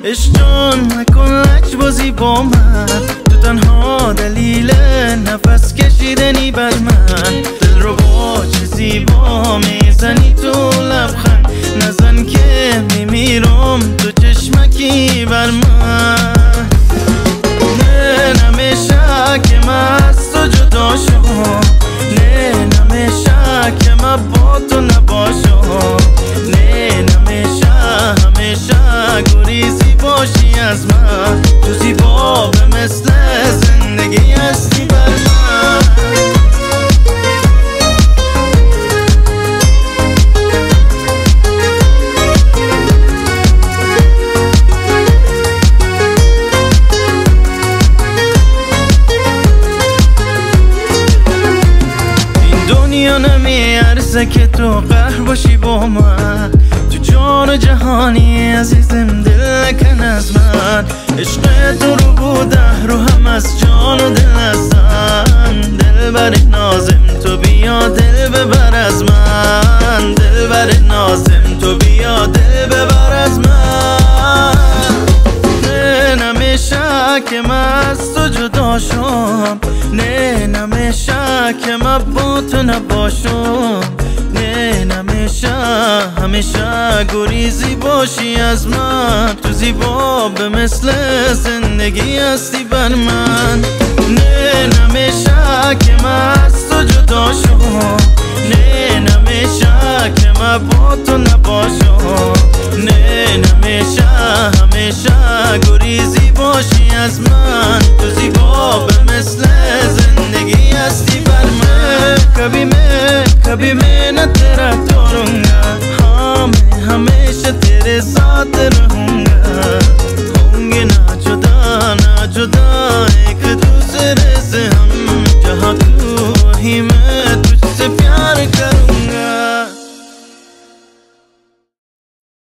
عشق جان نکن لجبازی با من، تو تنها دلیل نفس کشیدنی بر من. دل رو با چه زیبا میزنی تو لبخند، نزن که میمیرم تو چشمکی بر من. نه نمیشه که من از تو جدا شم، نه نمیشه که من با تو نباشم، نه نمیشه همیشه گریزی باشی از من. تو زیبا به مثل زندگی هستی بر من. دنیا نمیارزه که تو قهر باشی با من، تو جان و جهانی عزیزم دل نکن از من. عشق تو رو بوده رو هم از جان و دل هستم، دل بر نازم تو بیا دل ببر از من، دل بر نازم تو بیا دل ببر از من. نه نمیشه که من از تو جدا شم، نه نمیشه که من با تو نباشم، نه نمیشه همیشه گریزی باشی از من. تو زیبا به مثل زندگی هستی بر من. نه نمیشه که من از تو جدا شم، نه نمیشه که من با تو نباشم، نه نمیشه همیشه گریزی باشی از من. تو زیبا به مثل زندگی هستی بر من. कभी मैं न तेरा तोड़ूंगा, हाँ मैं हमेशा तेरे साथ रहूंगा. होंगे ना जुदा एक दूसरे से हम.